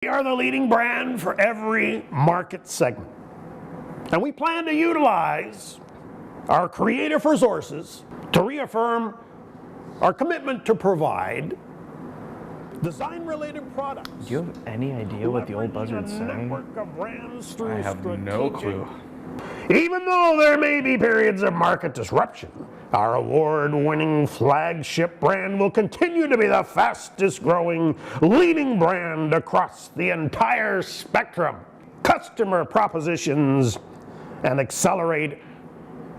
We are the leading brand for every market segment, and we plan to utilize our creative resources to reaffirm our commitment to provide design-related products. Do you have any idea what the old buzzard's saying? I have no clue. Even though there may be periods of market disruption, our award-winning flagship brand will continue to be the fastest-growing leading brand across the entire spectrum, customer propositions, and accelerate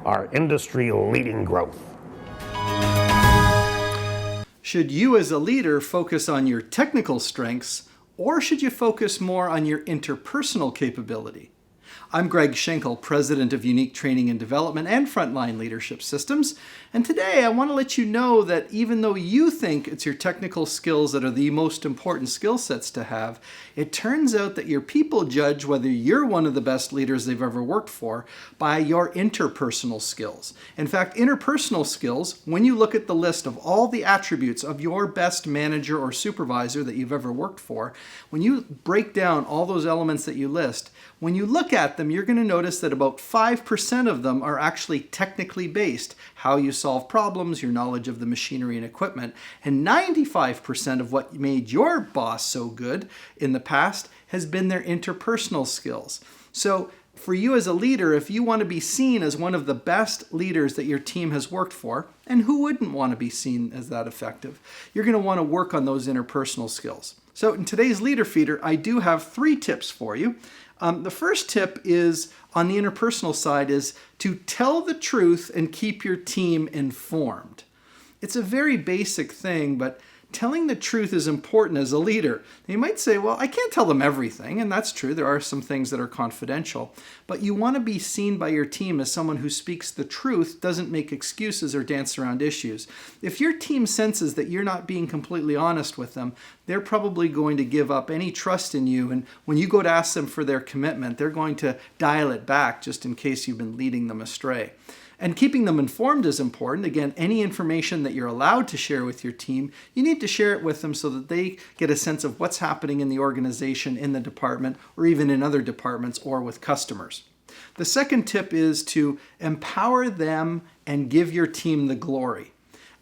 our industry-leading growth. Should you as a leader focus on your technical strengths, or should you focus more on your interpersonal capability? I'm Greg Schenkel, President of Unique Training and Development and Frontline Leadership Systems, and today I want to let you know that even though you think it's your technical skills that are the most important skill sets to have, it turns out that your people judge whether you're one of the best leaders they've ever worked for by your interpersonal skills. In fact, interpersonal skills, when you look at the list of all the attributes of your best manager or supervisor that you've ever worked for, when you break down all those elements that you list, when you look at them, you're going to notice that about 5% of them are actually technically based. How you solve problems, your knowledge of the machinery and equipment, and 95% of what made your boss so good in the past has been their interpersonal skills. So for you as a leader, if you want to be seen as one of the best leaders that your team has worked for, and who wouldn't want to be seen as that effective, you're going to want to work on those interpersonal skills. So in today's Leader Feeder, I do have 3 tips for you. The first tip is on the interpersonal side is to tell the truth and keep your team informed. It's a very basic thing, but telling the truth is important as a leader. You might say, well, I can't tell them everything, and that's true. There are some things that are confidential, but you want to be seen by your team as someone who speaks the truth, doesn't make excuses or dance around issues. If your team senses that you're not being completely honest with them, they're probably going to give up any trust in you, and when you go to ask them for their commitment, they're going to dial it back just in case you've been leading them astray. And keeping them informed is important. Again, any information that you're allowed to share with your team, you need to share it with them so that they get a sense of what's happening in the organization, in the department, or even in other departments or with customers. The second tip is to empower them and give your team the glory.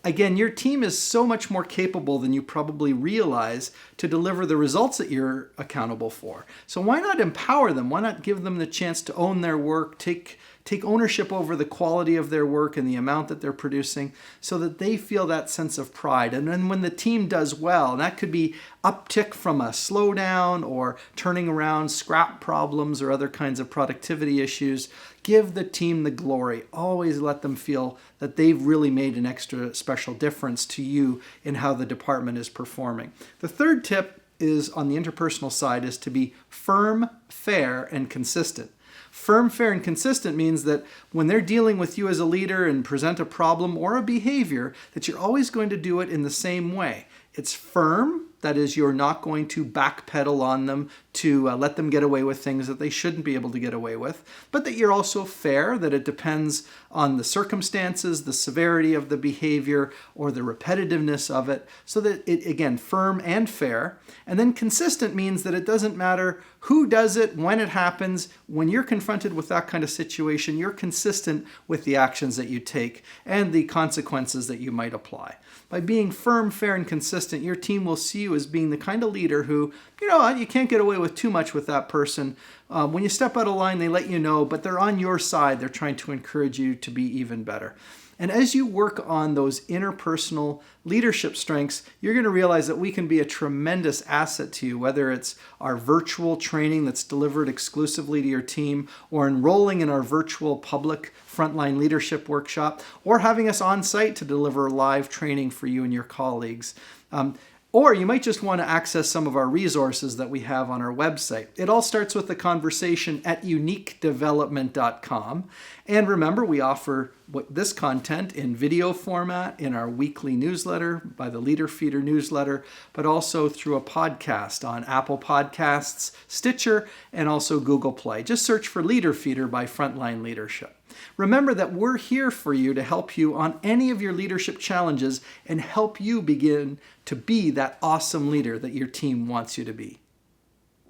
Again, your team is so much more capable than you probably realize to deliver the results that you're accountable for. So why not empower them? Why not give them the chance to own their work, take ownership over the quality of their work and the amount that they're producing so that they feel that sense of pride. And then when the team does well, and that could be uptick from a slowdown or turning around scrap problems or other kinds of productivity issues, give the team the glory. Always let them feel that they've really made an extra special difference to you in how the department is performing. The third tip is on the interpersonal side is to be firm, fair, and consistent. Firm, fair, and consistent means that when they're dealing with you as a leader and present a problem or a behavior, that you're always going to do it in the same way. It's firm, that is, you're not going to backpedal on them to let them get away with things that they shouldn't be able to get away with, but that you're also fair, that it depends on the circumstances, the severity of the behavior, or the repetitiveness of it, so that it, again, firm and fair. And then consistent means that it doesn't matter who does it, when it happens. When you're confronted with that kind of situation, you're consistent with the actions that you take and the consequences that you might apply. By being firm, fair, and consistent, your team will see you as being the kind of leader who, you can't get away with too much with that person. When you step out of line, they let you know, but they're on your side. They're trying to encourage you to be even better. And as you work on those interpersonal leadership strengths, you're going to realize that we can be a tremendous asset to you, whether it's our virtual training that's delivered exclusively to your team, or enrolling in our virtual public frontline leadership workshop, or having us on site to deliver live training for you and your colleagues. Or you might just want to access some of our resources that we have on our website. It all starts with a conversation at uniquedevelopment.com. And remember, we offer this content in video format in our weekly newsletter by the Leader Feeder newsletter, but also through a podcast on Apple Podcasts, Stitcher, and also Google Play. Just search for Leader Feeder by Frontline Leadership. Remember that we're here for you to help you on any of your leadership challenges and help you begin to be that awesome leader that your team wants you to be.